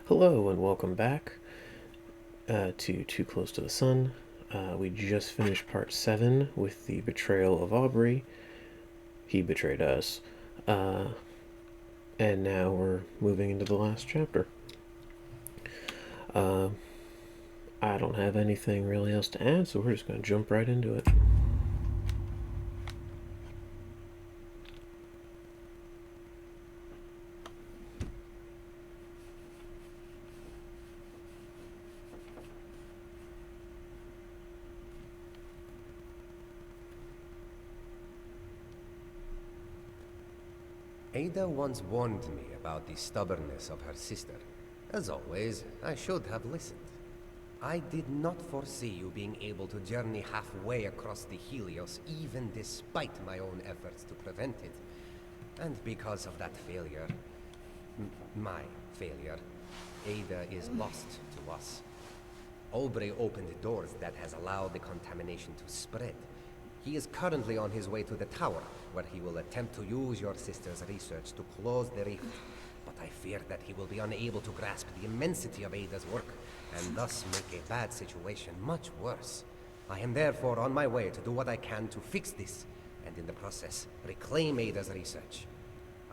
Hello and welcome back to Too Close to the Sun. We just finished part 7 with the betrayal of Aubrey. He betrayed us. Uh, and now we're moving into the last chapter. Uh, I don't have anything really else to add, so we're just going to jump right into it. Ada once warned me about the stubbornness of her sister. As always, I should have listened. I did not foresee you being able to journey halfway across the Helios, even despite my own efforts to prevent it. And because of that failure, my failure, Ada is lost to us. Aubrey opened doors that has allowed the contamination to spread. He is currently on his way to the tower, where he will attempt to use your sister's research to close the rift. But I fear that he will be unable to grasp the immensity of Ada's work, and thus make a bad situation much worse. I am therefore on my way to do what I can to fix this, and in the process, reclaim Ada's research.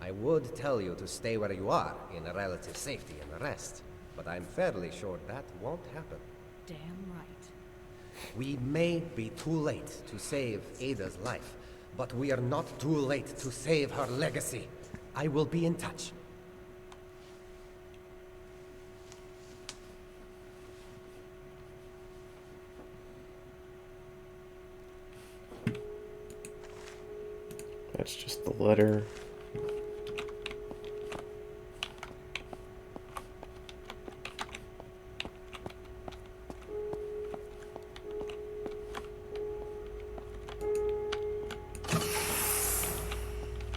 I would tell you to stay where you are, in relative safety and rest, but I'm fairly sure that won't happen. Damn right. We may be too late to save Ada's life, but we are not too late to save her legacy. I will be in touch. That's just the letter.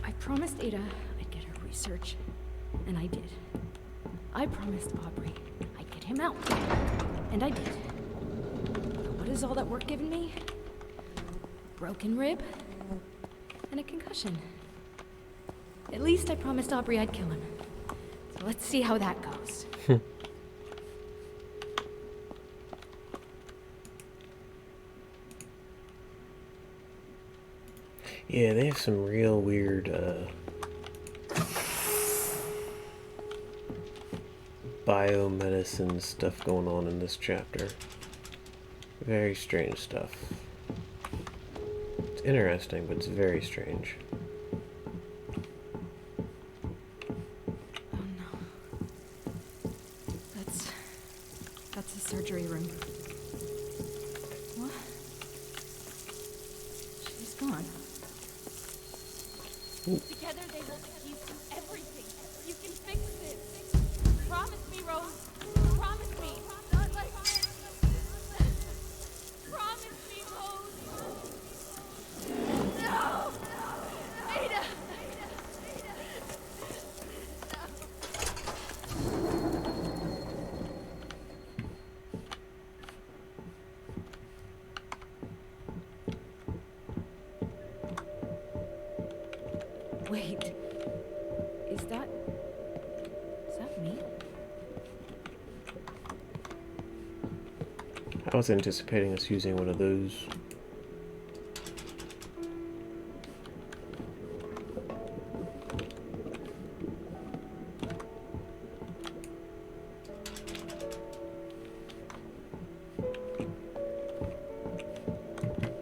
I promised Ada I'd get her research, and I did. I promised Aubrey I'd get him out, and I did. But what has all that work given me? Broken rib, and a concussion. At least I promised Aubrey I'd kill him. So let's see how that goes. Yeah, they have some real weird biomedicine stuff going on in this chapter. Very strange stuff. It's interesting, but it's very strange. Oh no. That's the surgery room. What? She's gone. Together they hold the keys to everything. You can fix this. Promise me, Rose. Promise me. Not like this. Promise me, Rose. No! Ada! Wait. Is that me? I was anticipating us using one of those.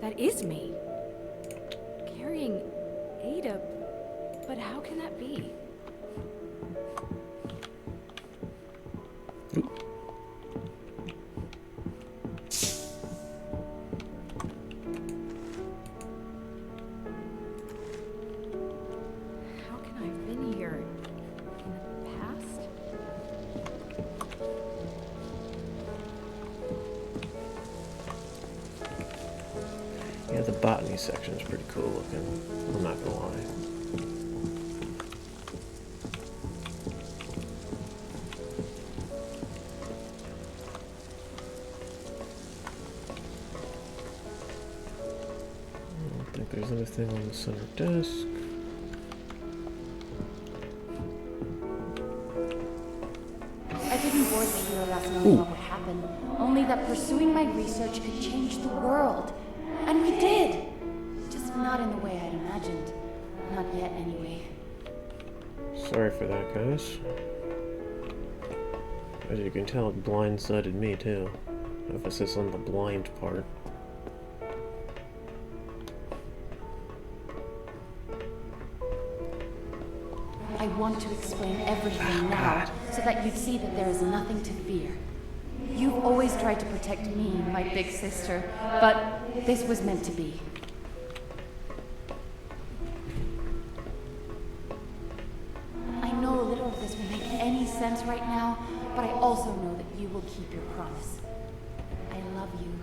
That is me. Carrying Ada. But how can that be? How can I have been here in the past? Yeah, the botany section is pretty cool looking. I'm not gonna lie. I don't think there's anything on the center desk. I didn't board the hero last knowing what would happen, only that pursuing my research could change the world. And we did! Just not in the way I'd imagined. Not yet, anyway. Sorry for that, guys. As you can tell, it blindsided me too. Emphasis on the blind part. I want to explain everything now, so that you'd see that there is nothing to fear. You've always tried to protect me, my big sister, but this was meant to be. I know little of this will make any sense right now, but I also know that you will keep your promise. I love you.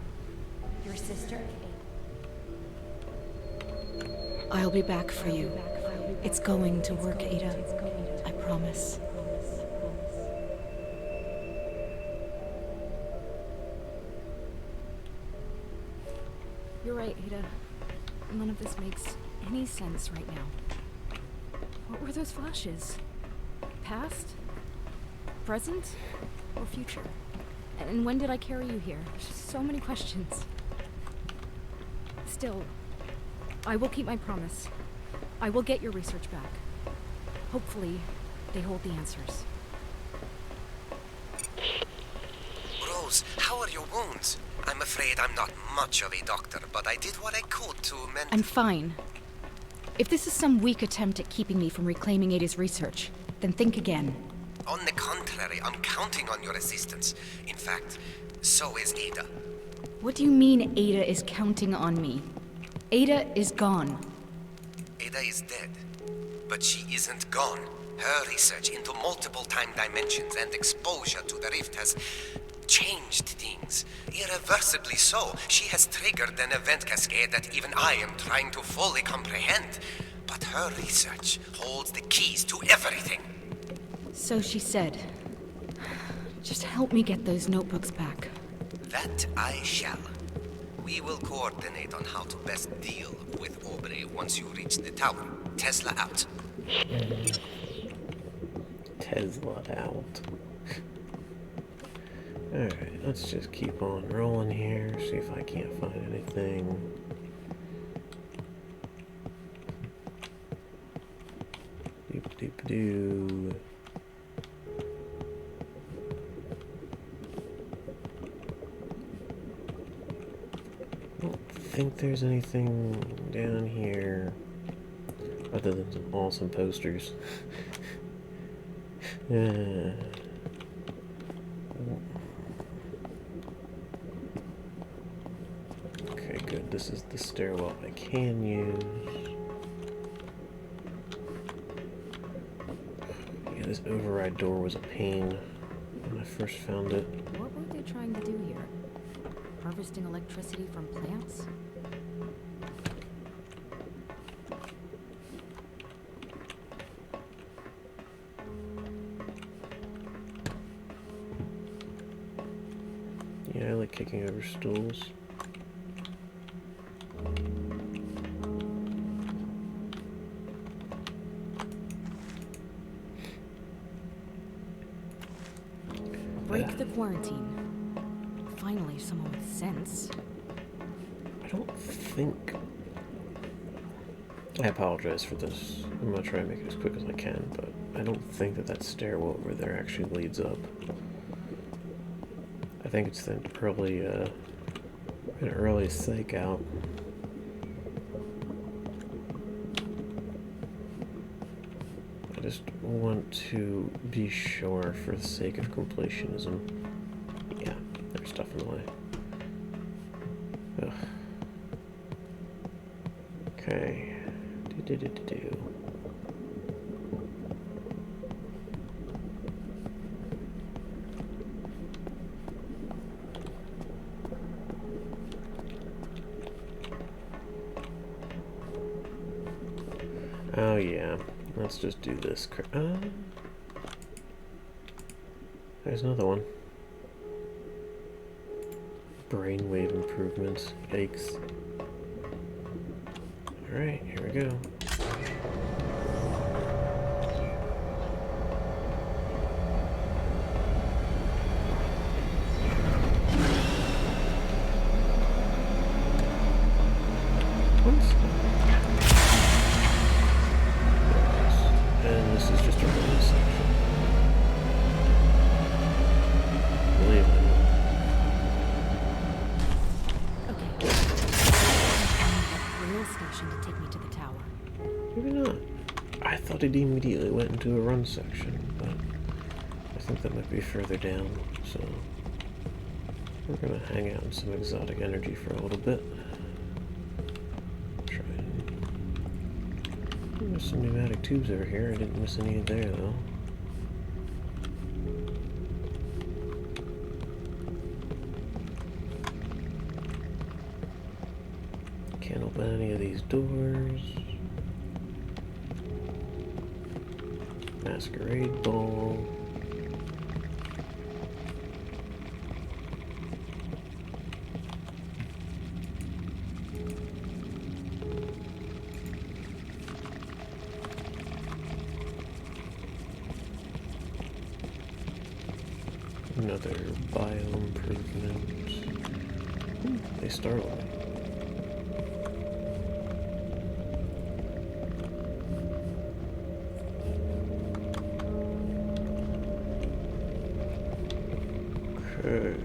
Your sister, Ada. I'll be back for you. It's going to work, Ada. I promise. You're right, Ada. None of this makes any sense right now. What were those flashes? Past? Present? Or future? And when did I carry you here? So many questions. Still, I will keep my promise. I will get your research back. Hopefully, they hold the answers. Rose, how are your wounds? I'm afraid I'm not much of a doctor, but I did what I could to mend... I'm fine. If this is some weak attempt at keeping me from reclaiming Ada's research, then think again. On the contrary, I'm counting on your assistance. In fact, so is Ada. What do you mean Ada is counting on me? Ada is gone. Ada is dead, but she isn't gone. Her research into multiple time dimensions and exposure to the rift has changed things. Irreversibly so. She has triggered an event cascade that even I am trying to fully comprehend. But her research holds the keys to everything. So she said. Just help me get those notebooks back. That I shall. We will coordinate on how to best deal with Aubrey once you reach the tower. Tesla out. Tesla out. Alright, let's just keep on rolling here, see if I can't find anything. Doop-doop-doo. Don't think there's anything down here other than some awesome posters. Okay, good. This is the stairwell I can use. Yeah, this override door was a pain when I first found it. What were they trying to do here? Harvesting electricity from plants? Yeah, I like kicking over stools. Break the quarantine. Finally, someone with sense. I don't think... I apologize for this. I'm gonna try and make it as quick as I can, but I don't think that that stairwell over there actually leads up. I think it's an early psych out. I just want to be sure for the sake of completionism. Yeah, there's stuff in the way. Ugh. Okay. Do. Oh yeah, let's just do this. There's another one. Brainwave improvements. Yikes. Alright, here we go. thought it immediately went into a run section, but I think that might be further down, so we're gonna hang out in some exotic energy for a little bit. Try and... There's some pneumatic tubes over here. I didn't miss any there, though. Can't open any of these doors. Masquerade ball. Another bio improvement. They startled me. Okay.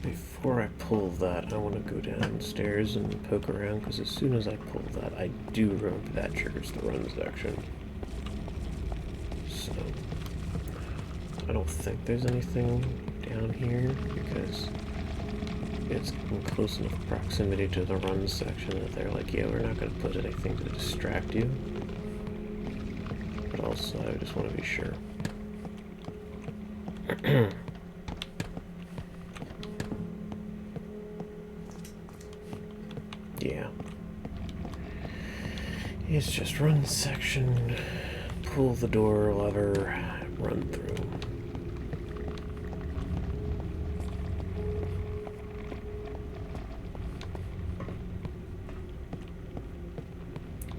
Before I pull that, I want to go downstairs and poke around, because as soon as I pull that, I do remember that triggers the run section. So, I don't think there's anything down here, because it's in close enough proximity to the run section that they're like, yeah, we're not going to put anything to distract you. But also, I just want to be sure. Yeah. It's just run section, pull the door lever, run through.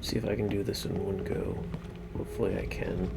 See if I can do this in one go. Hopefully I can.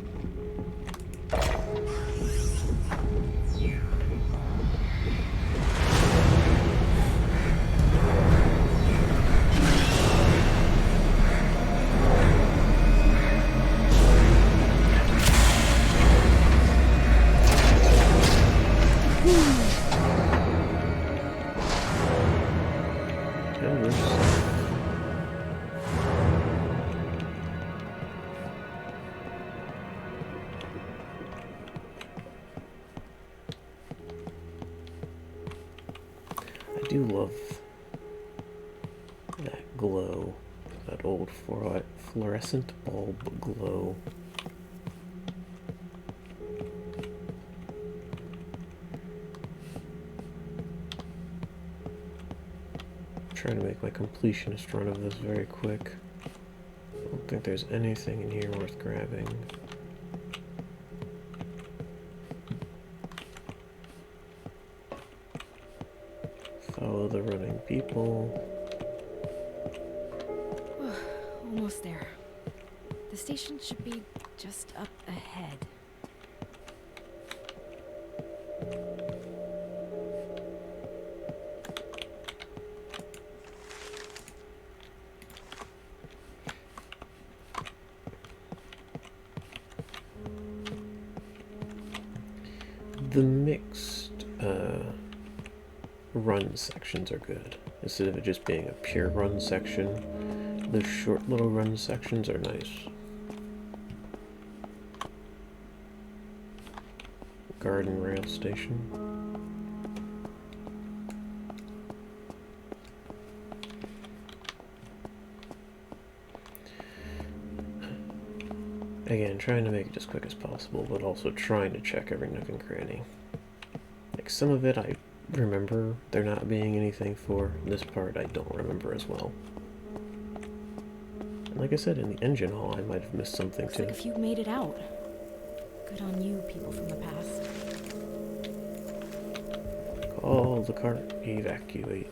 I do love that glow, that old fluorescent bulb glow. I'm trying to make my completionist run of this very quick. I don't think there's anything in here worth grabbing. Follow the running people. Almost there. The station should be just up ahead. The mixed run sections are good. Instead of it just being a pure run section, the short little run sections are nice. Garden rail station. Again, trying to make it as quick as possible, but also trying to check every nook and cranny. Like, some of it I remember there not being anything for. This part I don't remember as well. And like I said, in the engine hall I might have missed something Looks too. like a few made it out. Good on you, people from the past. Call the cart, evacuate.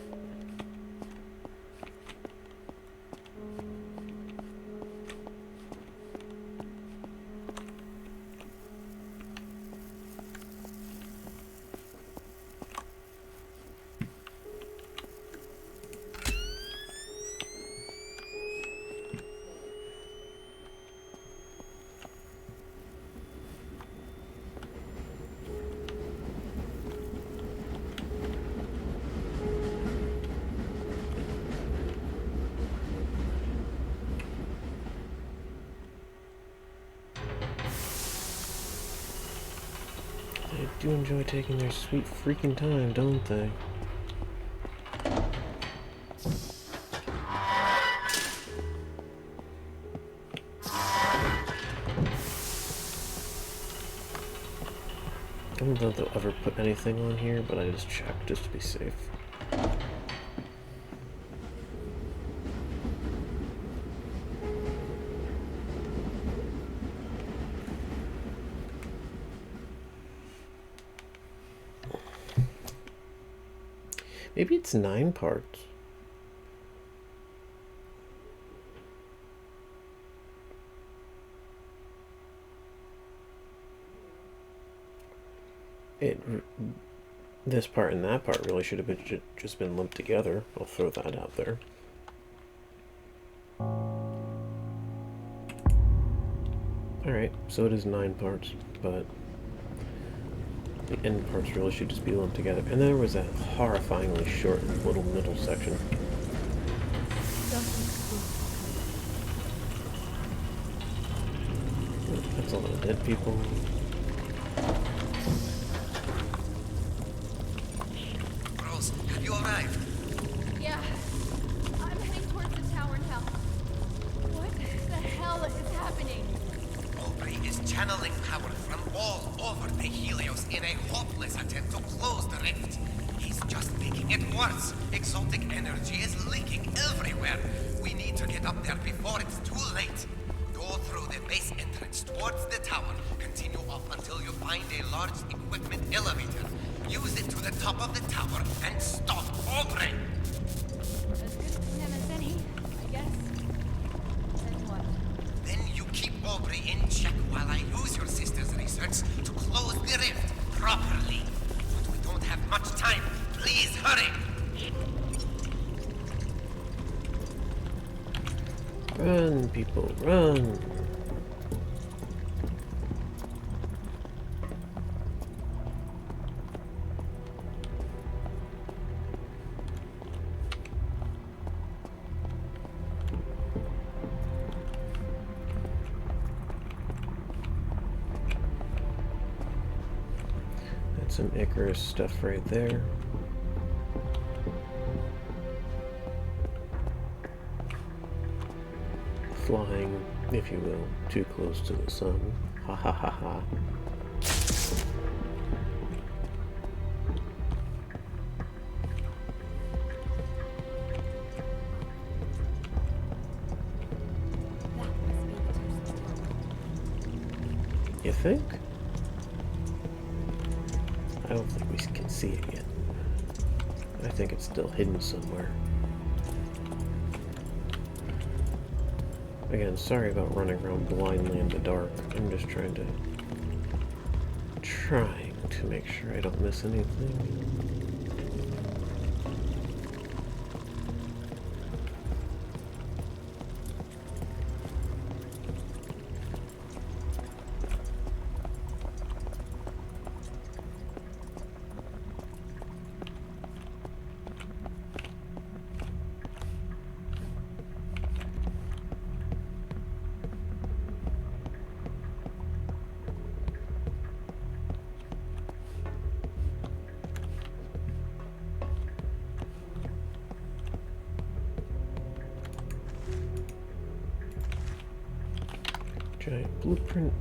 do enjoy taking their sweet freaking time, don't they? I don't know if they'll ever put anything on here, but I just checked just to be safe. Maybe it's 9 parts. This part and that part really should have been just been lumped together. I'll throw that out there. Alright, so it is 9 parts, but the end parts really should just be lumped together. And there was that horrifyingly short little middle section. That's a lot of dead people. Rose, have you arrived? Yeah. I'm heading towards the tower now. What the hell is happening? Aubrey is channeling power from all over the Helios in a hopeless attempt to close the rift. He's just making it worse. Exotic energy is leaking everywhere. We need to get up there before it's too late. Go through the base entrance towards the tower. Continue up until you find a large equipment elevator. Use it to the top of the tower and stop Aubrey! As good a plan as any, I guess. Then what? Then you keep Aubrey in check while I use your sister's research to close the rift properly. But we don't have much time. Please hurry! Run, people, run! That's some Icarus stuff right there. Flying, if you will, too close to the sun. Ha ha ha ha. You think? I don't think we can see it yet. I think it's still hidden somewhere. Again, sorry about running around blindly in the dark. I'm just trying to make sure I don't miss anything. Giant blueprint.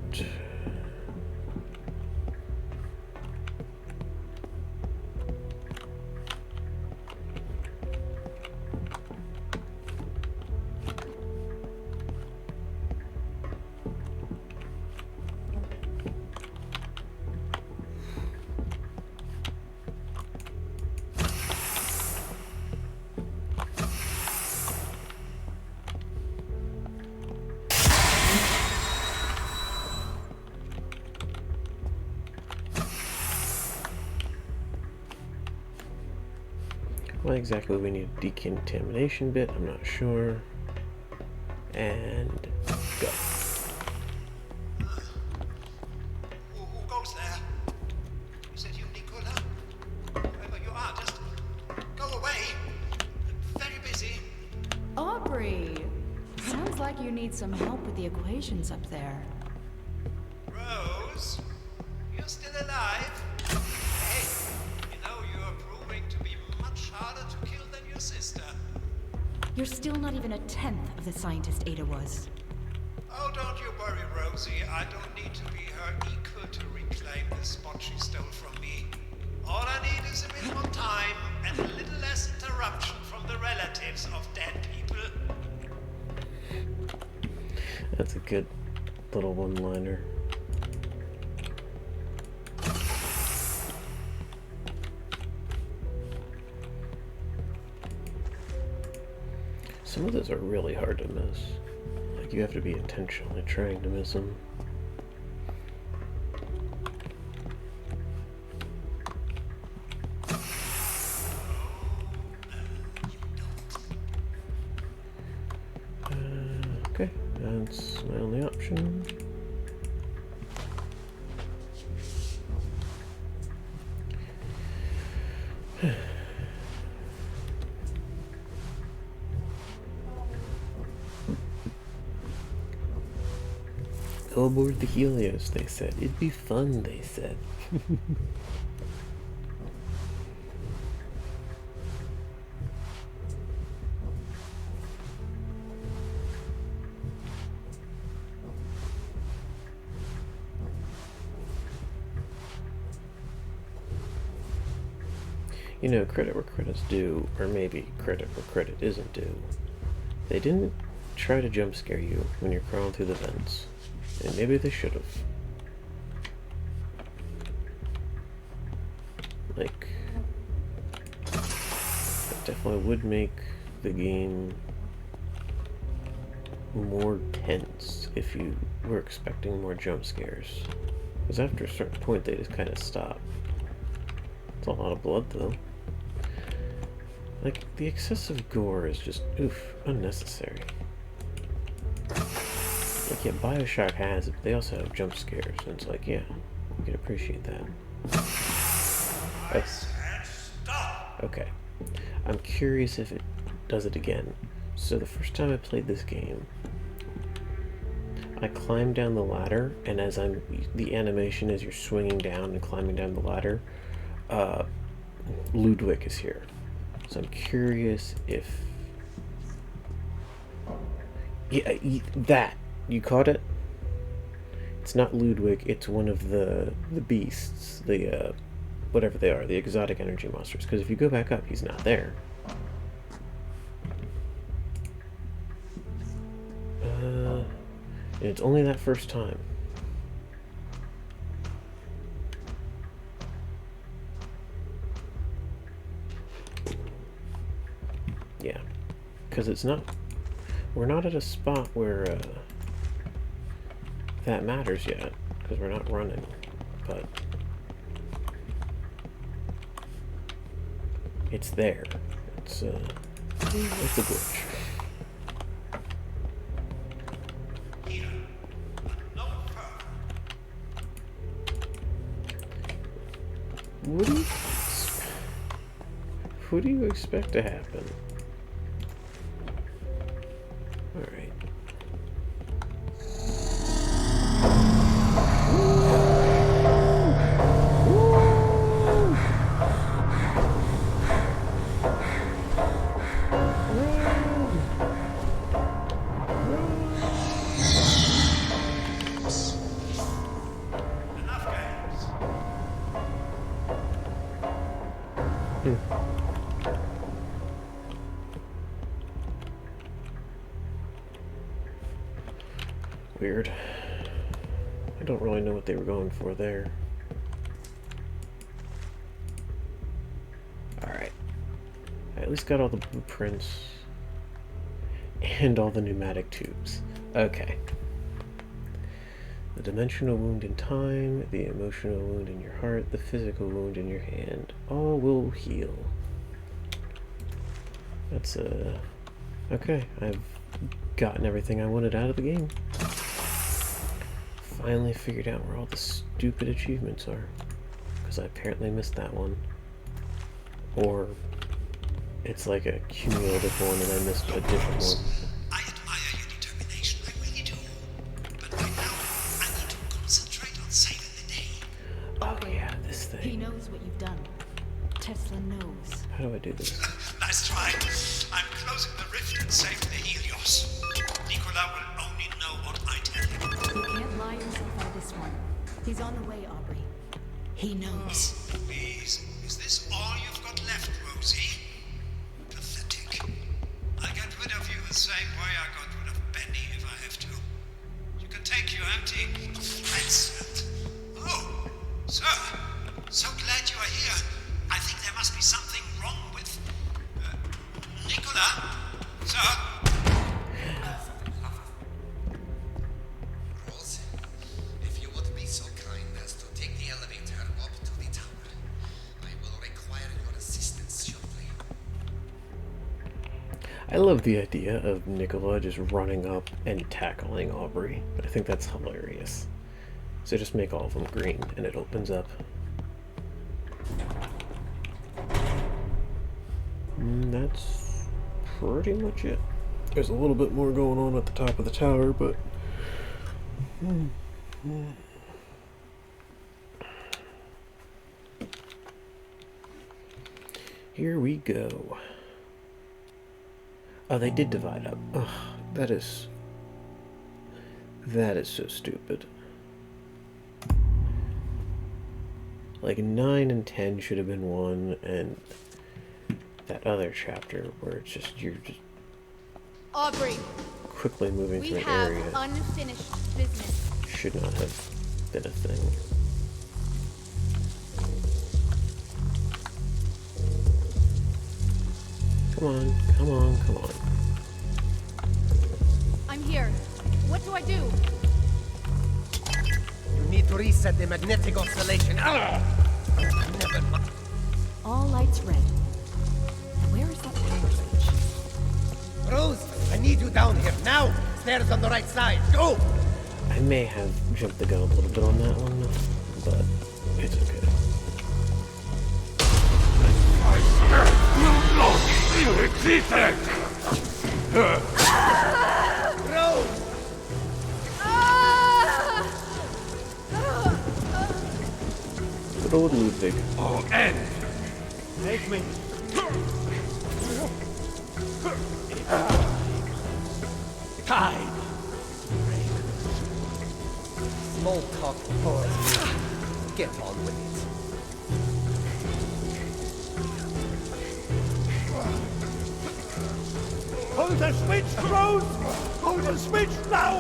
What exactly we need a decontamination bit, I'm not sure. And go. Who goes there? You said you Nicola? Wherever you are, just go away. I'm very busy. Aubrey! Sounds like you need some help with the equations up there. Rose, you're still alive? You're still not even a tenth of the scientist Ada was. Oh, don't you worry, Rosie. I don't need to be her equal to reclaim the spot she stole from me. All I need is a bit more time and a little less interruption from the relatives of dead people. That's a good little one-liner. Some of those are really hard to miss. Like, you have to be intentionally trying to miss them. Okay, that's my only option. Go aboard the Helios, they said. It'd be fun, they said. You know, credit where credit's due, or maybe credit where credit isn't due. They didn't try to jump scare you when you're crawling through the vents. And maybe they should have. Like, that definitely would make the game more tense if you were expecting more jump scares. Because after a certain point, they just kind of stop. It's a lot of blood, though. Like, the excessive gore is just, oof, unnecessary. Like, yeah, Bioshock has it, but they also have jump scares, and it's like, yeah, you can appreciate that. Okay. I'm curious if it does it again. So the first time I played this game, I climbed down the ladder, and as the animation as you're swinging down and climbing down the ladder, Ludwig is here. So I'm curious if... Yeah, that. You caught it? It's not Ludwig, it's one of the beasts, the, whatever they are, the exotic energy monsters. Because if you go back up, he's not there. And it's only that first time. Yeah. Because it's not... We're not at a spot where, that matters yet, because we're not running, but it's there. It's a glitch. What do you expect to happen? All right. Weird. I don't really know what they were going for there. Alright. I at least got all the blueprints and all the pneumatic tubes. Okay. The dimensional wound in time, the emotional wound in your heart, the physical wound in your hand. All will heal. That's okay, I've gotten everything I wanted out of the game. Finally figured out where all the stupid achievements are. Because I apparently missed that one. Or it's like a cumulative one and I missed a different one. I admire your determination, I really do. But right now, I need to concentrate on saving the day. Oh yeah, this He thing. knows what you've done. Tesla knows. How do I do this? Nice try. I'm closing the rift and saving the Helios. Nicola will only know what I tell him. You can't lie yourself out of this one. He's on the way, Aubrey. He knows. Please, is this all you've got left, Rosie? Pathetic. I'll get rid of you the same way I got rid of Benny if I have to. You can take your empty threats and... Oh, sir, so glad you are here. I think there must be something wrong with... Nicola? Sir? Rose, if you would be so kind as to take the elevator up to the tower, I will require your assistance shortly. I love the idea of Nicola just running up and tackling Aubrey. I think that's hilarious. So just make all of them green and it opens up. And that's pretty much it. There's a little bit more going on at the top of the tower, but... Here we go. Oh, they did divide up. Ugh, that is so stupid. Like 9 and 10 should have been one, and that other chapter where it's just you're just Aubrey, quickly moving we to an have area unfinished business. should not have been a thing. Come on, come on, come on. I'm here. What do I do? You need to reset the magnetic oscillation. Never mind. All lights red. Where is that power switch? Rose, I need you down here now. Stairs on the right side. Go! I may have jumped the gun a little bit on that one, but it's okay. Rose! Good old Ludwig. Take me. Time. Small talk bores me. Get on with it. Hold the switch, Rose! Hold the switch now!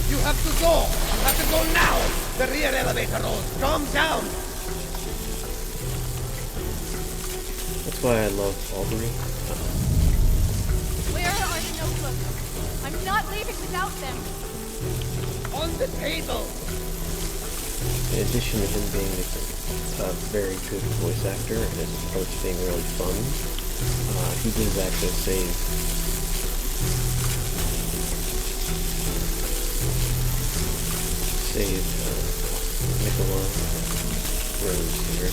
You have to go! You have to go now! The rear elevator, Rose. Calm down! That's why I love Aubrey. Where are the notebooks? I'm not leaving without them. On the table! In addition to him being a very good voice actor and his approach being really fun, he does actually save Nicola Rose here.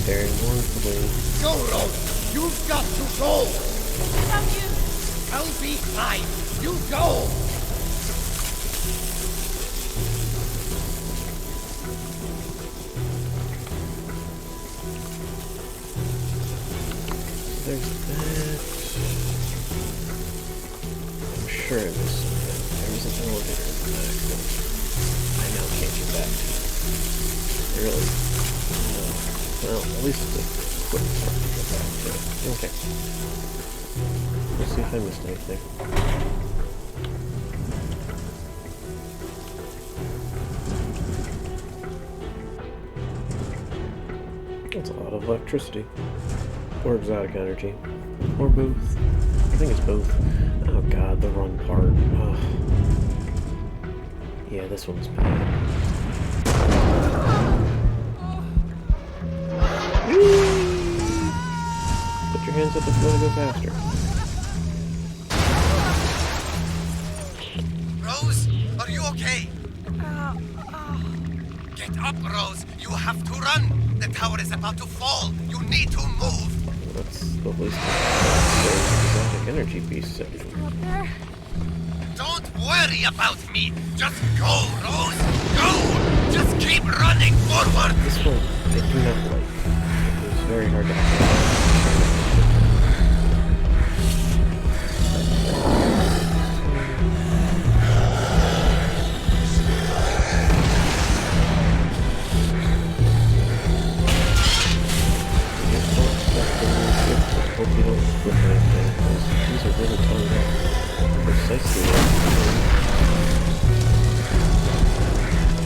Staring mournfully. Go, Rose! You've got to go! What about you? I'll be fine. You go! There's that. I'm sure it was something. There was an elevator in the back that I now can't get back to. Really? Well, at least it's a quick part to get back to. Okay. Let's see if I missed anything. That's a lot of electricity. Or exotic energy. Or both. I think it's both. Oh god, the run part. Ugh. Yeah, this one's bad. gonna set the flow to go faster. Rose, are you okay? Get up, Rose. You have to run. The tower is about to fall. You need to move. That's the least exotic energy beast. Up there. Don't worry about me. Just go, Rose. Go. Just keep running forward. This one, I do not like. It was very hard to access. Hope you don't flip anything, because these are really toned up precisely what I'm doing.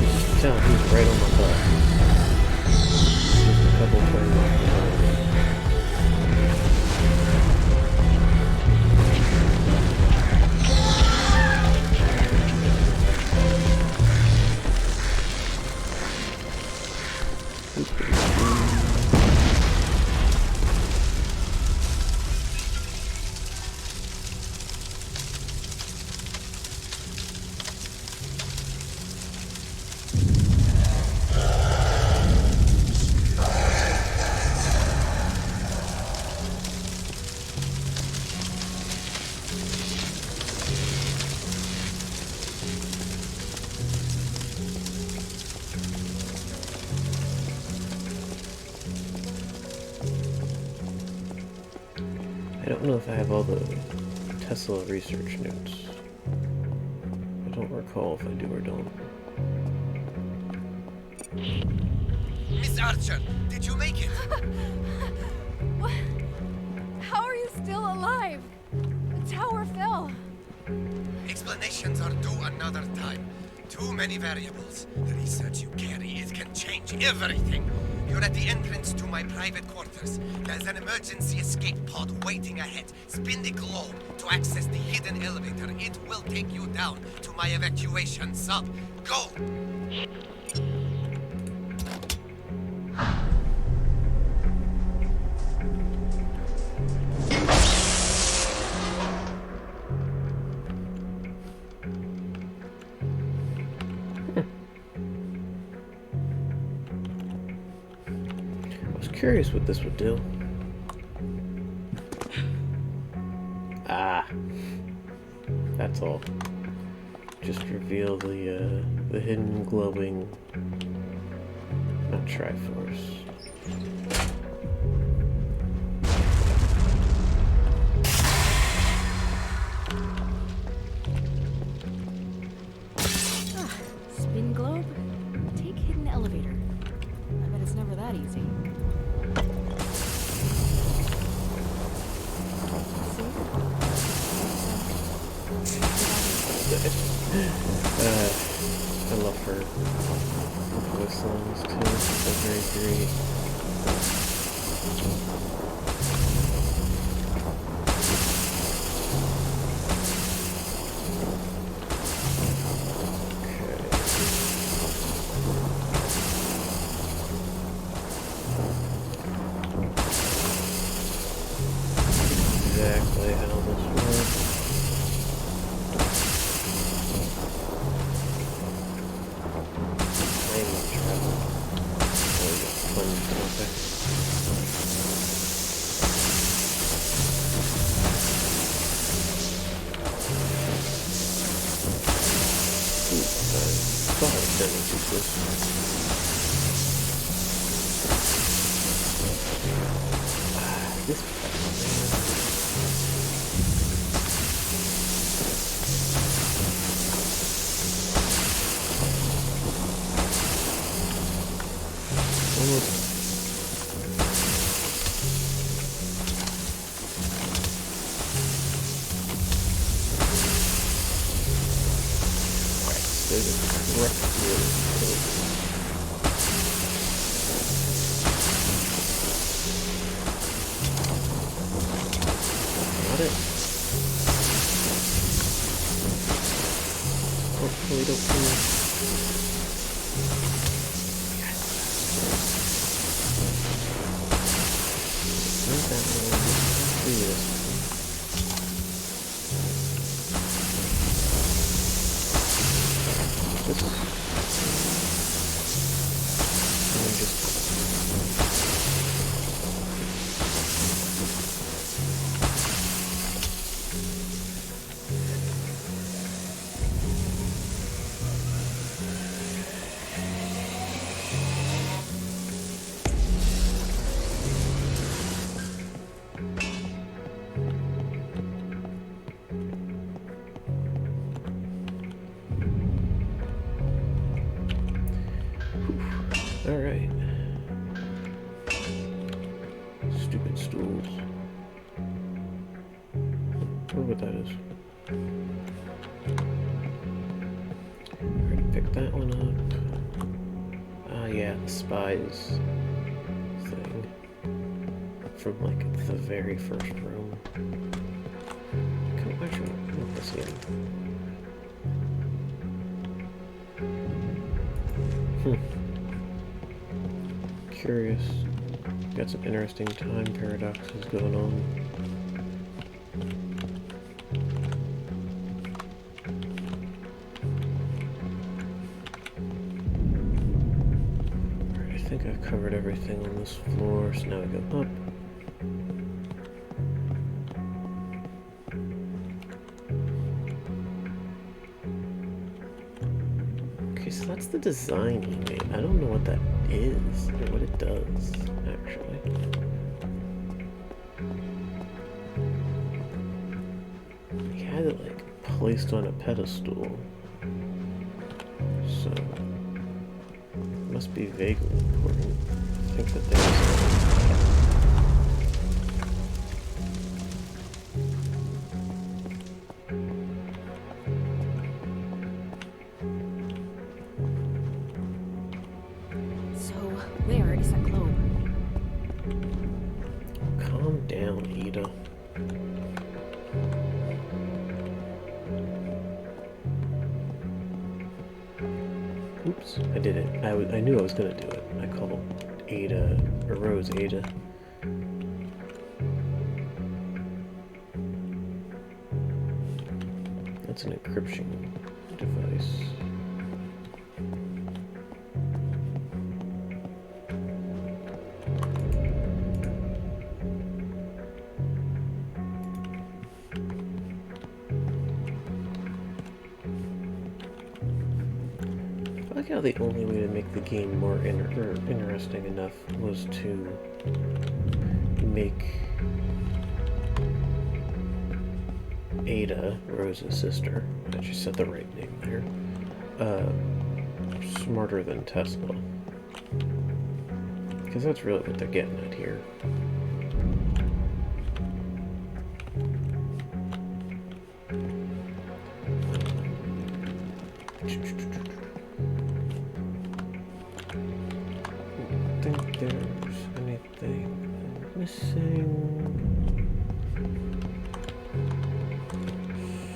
You can tell he's right on my butt. Just a couple turns off the road. I don't know if I have all the Tesla research notes. I don't recall if I do or don't. Miss Archer, did you make it? What? How are you still alive? The tower fell. Explanations are due another time. Too many variables. The research you carry, it can change everything. You're at the entrance to my private quarters. There's an emergency escape pod waiting ahead. Spin the globe to access the hidden elevator. It will take you down to my evacuation sub. Go! Curious what this would do. Ah, that's all. Just reveal the hidden glowing, not Triforce. Spin globe? Take hidden elevator. I bet it's never that easy. I love her voice lines too. They're very great. Exactly how this works. Time travel. Always a fun topic. Ooh, I thought I was sending too close. This almost. Alright, so there's a correct word. Got it. Hopefully don't finish. Not that one. stupid stools. I wonder what that is. Already picked that one up. Ah, yeah, the spies thing. From, like, the very first room. Actually, let's see. Curious. Got some interesting time paradoxes going on. Alright, I think I've covered everything on this floor, so now I go up. Okay, so that's the design he made. I don't know what that is, or what it does, actually. He had it, like, placed on a pedestal. So, it must be vaguely important. I think that there's... Where is that globe? Calm down, Ada. Oops, I did it. I knew I was gonna do it. I called Ada, or Rose Ada. That's an encryption device. I like how the only way to make the game more interesting enough was to make Ada, Rose's sister, I just said the right name there, smarter than Tesla. Because that's really what they're getting at here. I don't think there's anything missing.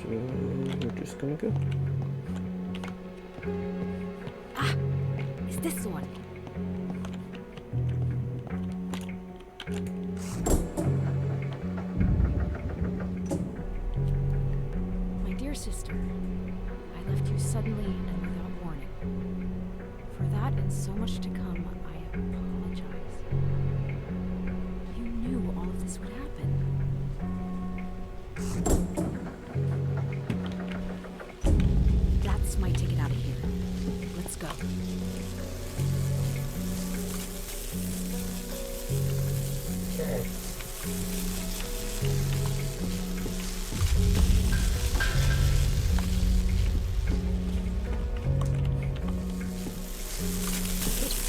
So we're just gonna go. Ah! Is this the one? My dear sister, I left you suddenly and without warning. For that and so much to come, I apologize. You knew all of this would happen. That's my ticket out of here. Let's go.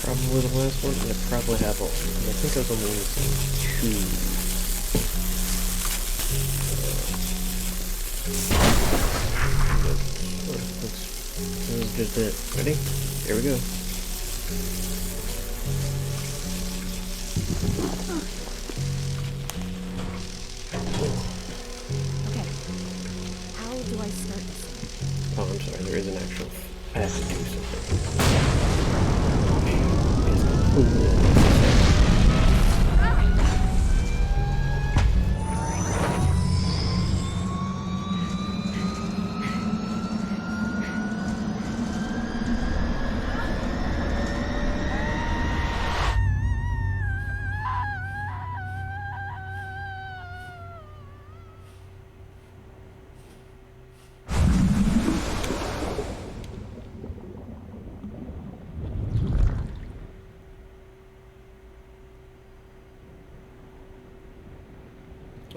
Probably the last one, and I probably have all. I think I was only missing two. This is just it. Ready? Here we go. Okay. How do I start this? Oh, I'm sorry, there is an actual... I have to do something. It's completely unnecessary.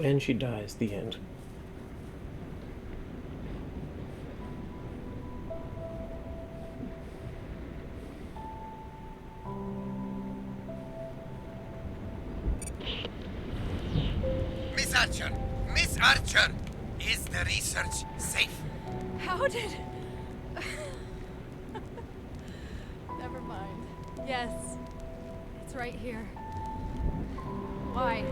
And she dies. The end. Archer! Miss Archer! Is the research safe? How did... Never mind. Yes. It's right here. Why?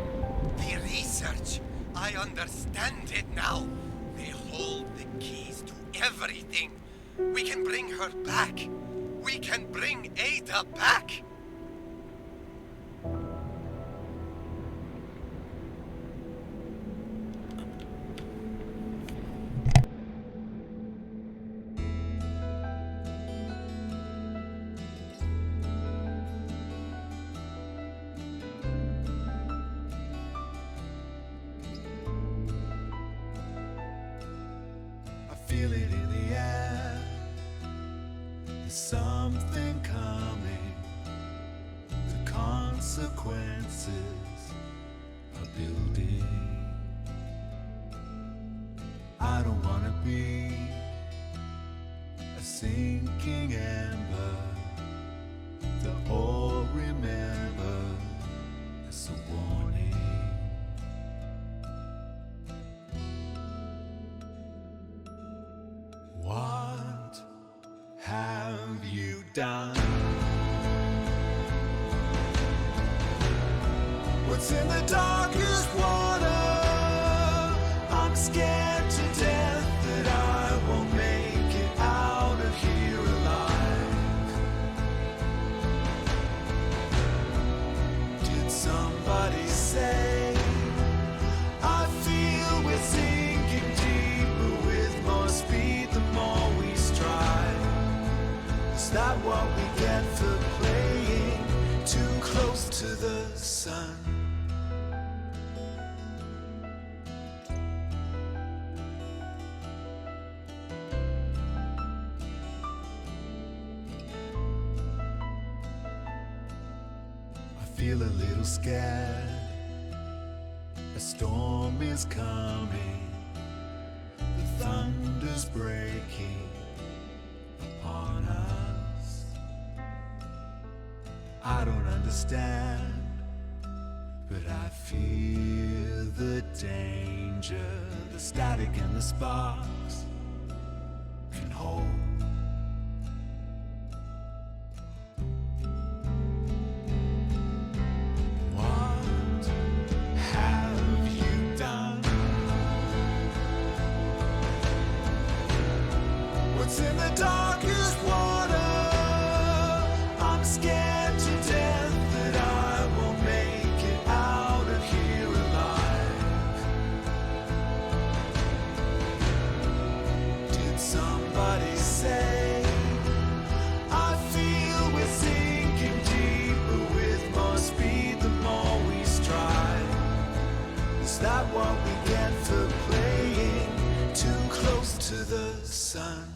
The research! I understand it now. They hold the keys to everything. We can bring her back. We can bring Ada back. I feel it in the air. There's something coming. The consequences are building. I don't wanna be a sinking ember. They'll all remember as a warning. What have you done? What's in the darkest water? I'm scared to death that I won't make it out of here alive. Did somebody say? I feel we're sinking deeper with more speed the more we strive. Is that what we get for playing too close to the sun? I feel a little scared. A storm is coming. The thunder's breaking upon us. I don't understand, but I feel the danger. The static and the sparks can hold. What have you done? What's in the darkest water? I'm scared to death that I won't make it out of here alive. Did somebody say? I feel we're sinking deeper with more speed the more we strive. Is that what we get for playing too close to the sun?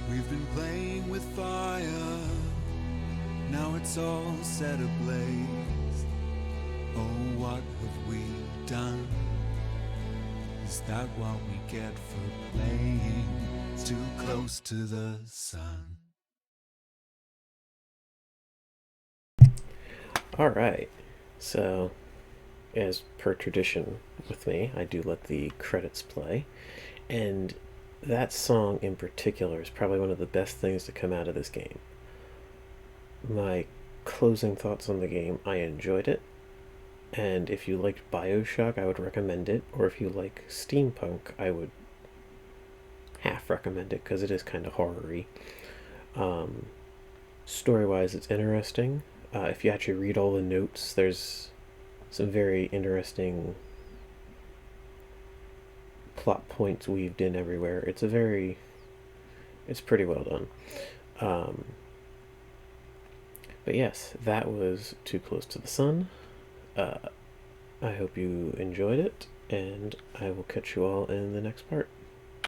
We've been playing with fire, now it's all set ablaze. Oh, what have we done? Is that what we get for playing too close to the sun? Alright, so as per tradition with me, I do let the credits play, and that song in particular is probably one of the best things to come out of this game. My closing thoughts on the game: I enjoyed it, and if you liked Bioshock, I would recommend it, or if you like steampunk, I would half recommend it because it is kind of horror-y. Story-wise, it's interesting. If you actually read all the notes, there's some very interesting plot points weaved in everywhere. It's a very It's pretty well done. Um, but yes, that was Too Close to the Sun. I hope you enjoyed it, and I will catch you all in the next part.